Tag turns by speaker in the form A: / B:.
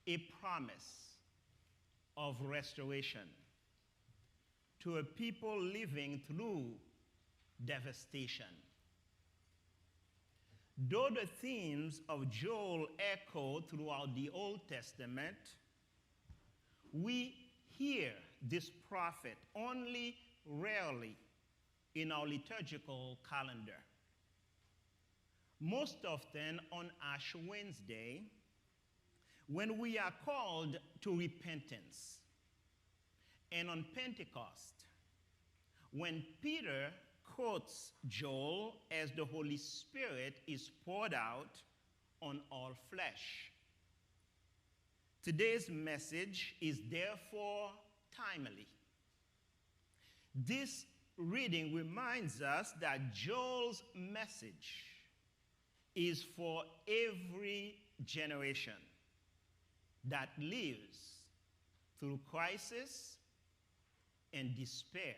A: a promise of restoration to a people living through devastation. Though the themes of Joel echo throughout the Old Testament, we hear this prophet only rarely in our liturgical calendar. Most often on Ash Wednesday, when we are called to repentance, and on Pentecost, when Peter quotes Joel as the Holy Spirit is poured out on all flesh. Today's message is therefore timely. This reading reminds us that Joel's message is for every generation that lives through crisis and despair